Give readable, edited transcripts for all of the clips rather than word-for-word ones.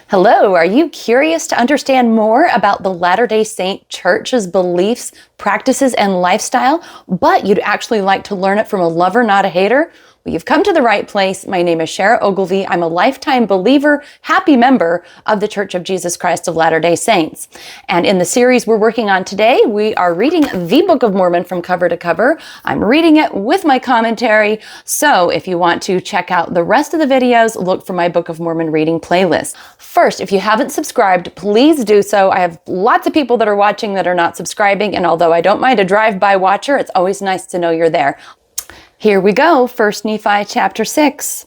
Hello, are you curious to understand more about the Latter-day Saint Church's beliefs, practices, and lifestyle, but you'd actually like to learn it from a lover, not a hater? Well, you've come to the right place. My name is Shara Ogilvie. I'm a lifetime believer, happy member of the Church of Jesus Christ of Latter-day Saints. And in the series we're working on today, we are reading the Book of Mormon from cover to cover. I'm reading it with my commentary. So if you want to check out the rest of the videos, look for my Book of Mormon reading playlist. First, if you haven't subscribed, please do so. I have lots of people that are watching that are not subscribing, and although I don't mind a drive-by watcher, it's always nice to know you're there. Here we go, 1 Nephi chapter 6.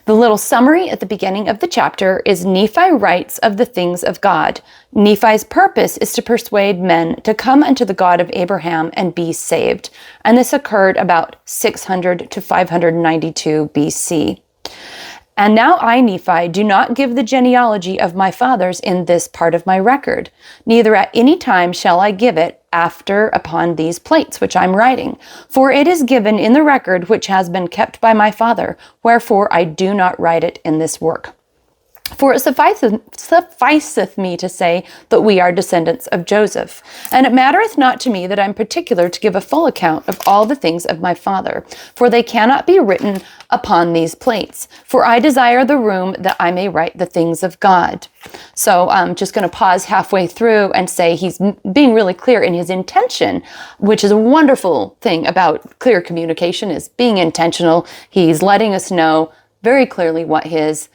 The little summary at the beginning of the chapter is Nephi writes of the things of God. Nephi's purpose is to persuade men to come unto the God of Abraham and be saved. And this occurred about 600 to 592 BC. And now I, Nephi, do not give the genealogy of my fathers in this part of my record, neither at any time shall I give it after upon these plates which I'm writing. For it is given in the record which has been kept by my father, wherefore I do not write it in this work. For it sufficeth me to say that we are descendants of Joseph. And it mattereth not to me that I'm particular to give a full account of all the things of my father, for they cannot be written upon these plates. For I desire the room that I may write the things of God. So I'm just going to pause halfway through and say he's being really clear in his intention, which is a wonderful thing about clear communication, is being intentional. He's letting us know very clearly what his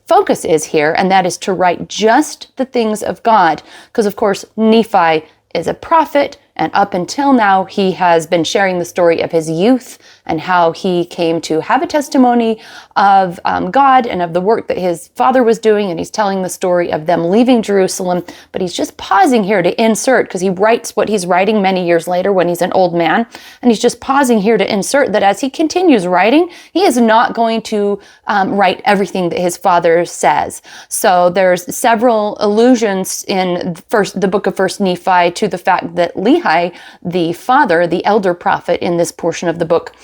focus is here, and that is to write just the things of God. Because, of course, Nephi is a prophet, and up until now, he has been sharing the story of his youth and how he came to have a testimony of God and of the work that his father was doing, and he's telling the story of them leaving Jerusalem. But he's just pausing here to insert, because he writes what he's writing many years later when he's an old man, and he's just pausing here to insert that as he continues writing, he is not going to write everything that his father says. So there's several allusions in the book of 1 Nephi to the fact that Lehi, the father, the elder prophet in this portion of the book,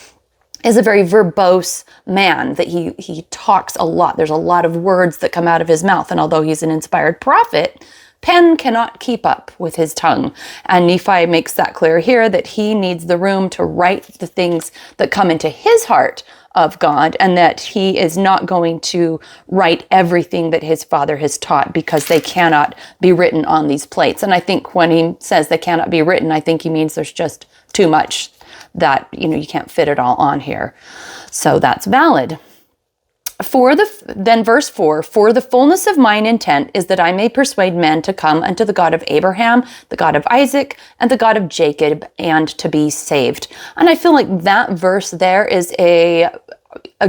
is a very verbose man, that he talks a lot. There's a lot of words that come out of his mouth. And although he's an inspired prophet, pen cannot keep up with his tongue. And Nephi makes that clear here, that he needs the room to write the things that come into his heart of God, and that he is not going to write everything that his father has taught, because they cannot be written on these plates. And I think when he says they cannot be written, I think he means there's just too much that, you can't fit it all on here. So that's valid. Then verse 4, for the fullness of mine intent is that I may persuade men to come unto the God of Abraham, the God of Isaac, and the God of Jacob, and to be saved. And I feel like that verse there is a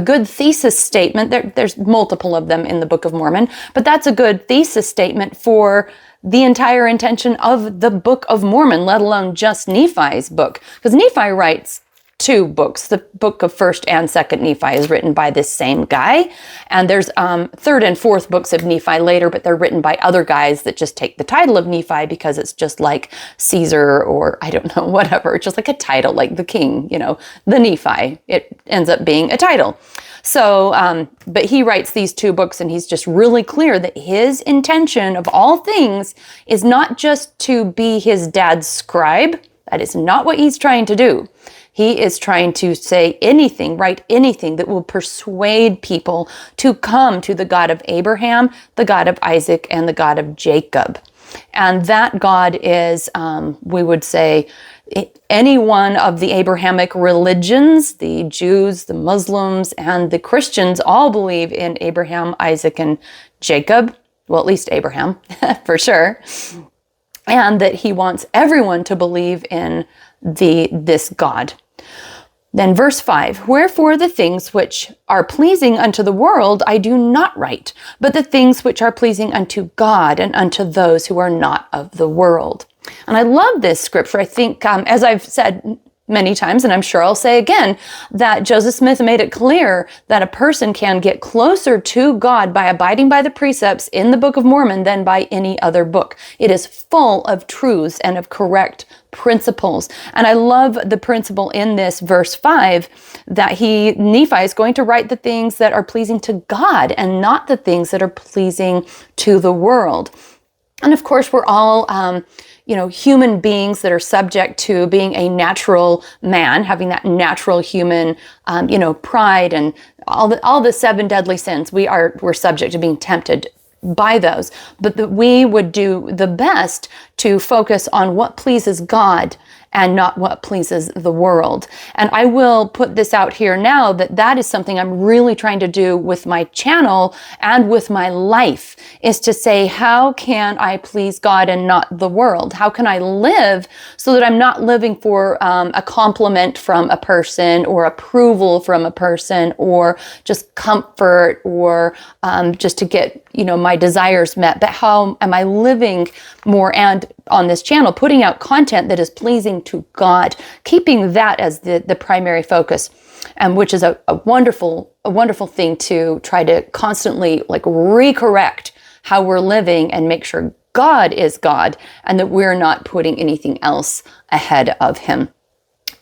good thesis statement. There's multiple of them in the Book of Mormon, but that's a good thesis statement for the entire intention of the Book of Mormon, let alone just Nephi's book. Because Nephi writes two books. The book of 1st and 2nd Nephi is written by this same guy. And there's 3rd and 4th books of Nephi later, but they're written by other guys that just take the title of Nephi because it's just like Caesar, or I don't know, whatever. It's just like a title, like the king, the Nephi. It ends up being a title. So, but he writes these two books, and he's just really clear that his intention of all things is not just to be his dad's scribe. That is not what he's trying to do. He is trying to say anything, write anything that will persuade people to come to the God of Abraham, the God of Isaac, and the God of Jacob. And that God is, we would say, any one of the Abrahamic religions. The Jews, the Muslims, and the Christians all believe in Abraham, Isaac, and Jacob. Well, at least Abraham, for sure. And that he wants everyone to believe in this God. Then verse 5, wherefore the things which are pleasing unto the world I do not write, but the things which are pleasing unto God and unto those who are not of the world. And I love this scripture. I think, as I've said many times, and I'm sure I'll say again, that Joseph Smith made it clear that a person can get closer to God by abiding by the precepts in the Book of Mormon than by any other book. It is full of truths and of correct principles. And I love the principle in this verse 5 that Nephi is going to write the things that are pleasing to God and not the things that are pleasing to the world. And of course, we're all, human beings that are subject to being a natural man, having that natural human, pride and all the 7 deadly sins. We're subject to being tempted by those, but that we would do the best to focus on what pleases God and not what pleases the world. And I will put this out here now that is something I'm really trying to do with my channel and with my life, is to say, how can I please God and not the world? How can I live so that I'm not living for a compliment from a person or approval from a person or just comfort or just to get, my desires met, but how am I living more and on this channel, putting out content that is pleasing to God, keeping that as the primary focus, and which is a wonderful thing to try to constantly recorrect how we're living and make sure God is God and that we're not putting anything else ahead of him.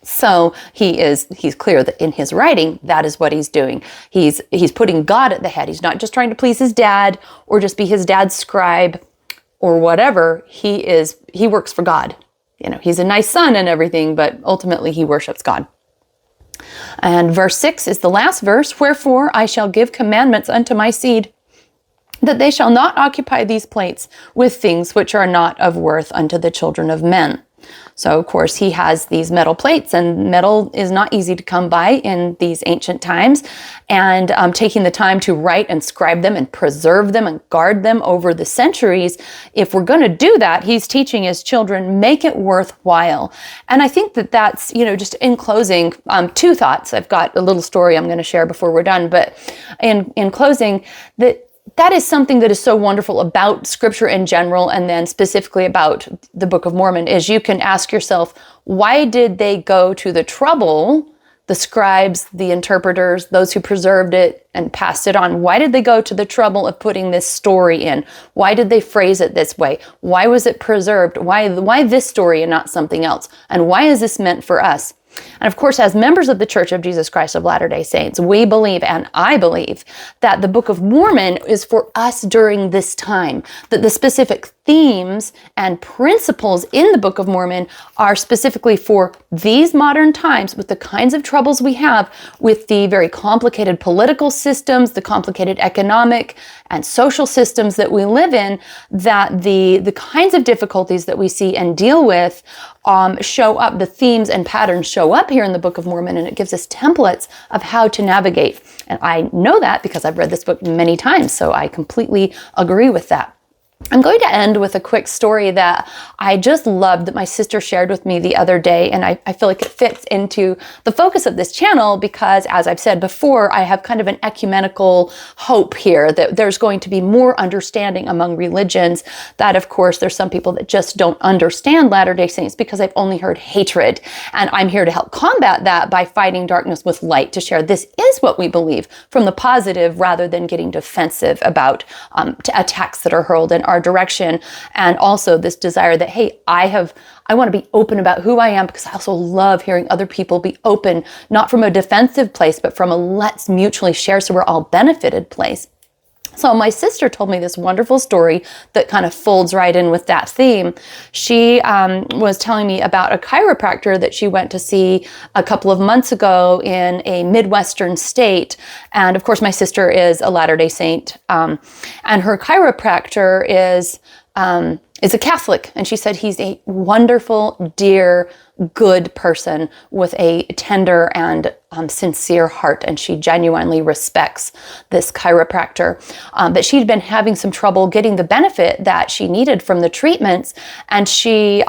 So he's clear that in his writing, that is what he's doing. He's putting God at the head. He's not just trying to please his dad or just be his dad's scribe or whatever. He works for God. He's a nice son and everything, but ultimately he worships God. And verse 6 is the last verse. Wherefore I shall give commandments unto my seed, that they shall not occupy these plates with things which are not of worth unto the children of men. So, of course, he has these metal plates, and metal is not easy to come by in these ancient times. And taking the time to write and scribe them and preserve them and guard them over the centuries, if we're going to do that, he's teaching his children, make it worthwhile. And I think that's, just in closing, 2 thoughts. I've got a little story I'm going to share before we're done. But in closing, that is something that is so wonderful about Scripture in general, and then specifically about the Book of Mormon, is you can ask yourself, why did they go to the trouble, the scribes, the interpreters, those who preserved it and passed it on, why did they go to the trouble of putting this story in? Why did they phrase it this way? Why was it preserved? Why this story and not something else? And why is this meant for us? And of course, as members of the Church of Jesus Christ of Latter-day Saints, we believe, and I believe, that the Book of Mormon is for us during this time, that the specific themes and principles in the Book of Mormon are specifically for these modern times, with the kinds of troubles we have with the very complicated political systems, the complicated economic and social systems that we live in, that the kinds of difficulties that we see and deal with show up, the themes and patterns show up here in the Book of Mormon, and it gives us templates of how to navigate. And I know that because I've read this book many times, so I completely agree with that. I'm going to end with a quick story that I just loved that my sister shared with me the other day, and I feel like it fits into the focus of this channel because, as I've said before, I have kind of an ecumenical hope here that there's going to be more understanding among religions, that of course there's some people that just don't understand Latter-day Saints because they've only heard hatred, and I'm here to help combat that by fighting darkness with light, to share this is what we believe from the positive rather than getting defensive about attacks that are hurled in our direction, and also this desire that, hey, I want to be open about who I am, because I also love hearing other people be open, not from a defensive place, but from a let's mutually share so we're all benefited place. So my sister told me this wonderful story that kind of folds right in with that theme. She was telling me about a chiropractor that she went to see a couple of months ago in a Midwestern state. And of course, my sister is a Latter-day Saint, and her chiropractor is a Catholic. And she said he's a wonderful, dear, good person with a tender and sincere heart, and she genuinely respects this chiropractor. But she'd been having some trouble getting the benefit that she needed from the treatments, and she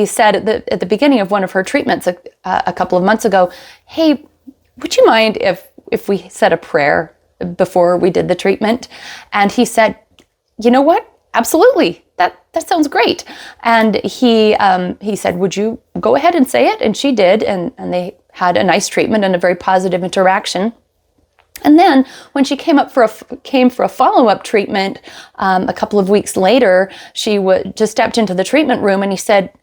said at the beginning of one of her treatments a couple of months ago, "Hey, would you mind if we said a prayer before we did the treatment?" And he said, "You know what? Absolutely. that sounds great. And he said, would you go ahead and say it? And she did. And they had a nice treatment and a very positive interaction. And then when she came for a follow-up treatment a couple of weeks later, she just stepped into the treatment room, and he said,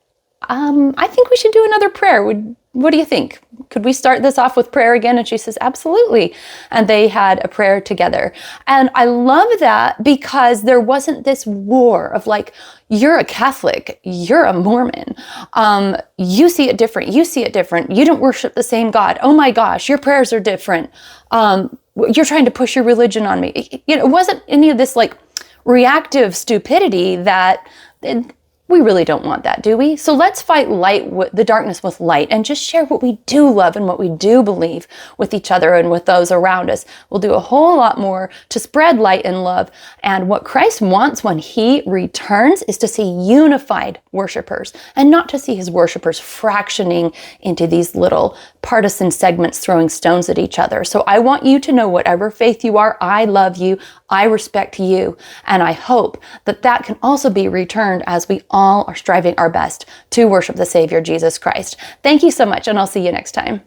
I think we should do another prayer. What do you think? Could we start this off with prayer again? And she says, absolutely. And they had a prayer together. And I love that because there wasn't this war of like, you're a Catholic, you're a Mormon. You see it different. You see it different. You don't worship the same God. Oh my gosh, your prayers are different. You're trying to push your religion on me. It wasn't any of this like reactive stupidity that we really don't want that, do we? So let's fight the darkness with light and just share what we do love and what we do believe with each other and with those around us. We'll do a whole lot more to spread light and love. And what Christ wants when he returns is to see unified worshipers and not to see his worshipers fractioning into these little partisan segments throwing stones at each other. So I want you to know, whatever faith you are, I love you, I respect you, and I hope that that can also be returned as we all are striving our best to worship the Savior, Jesus Christ. Thank you so much, and I'll see you next time.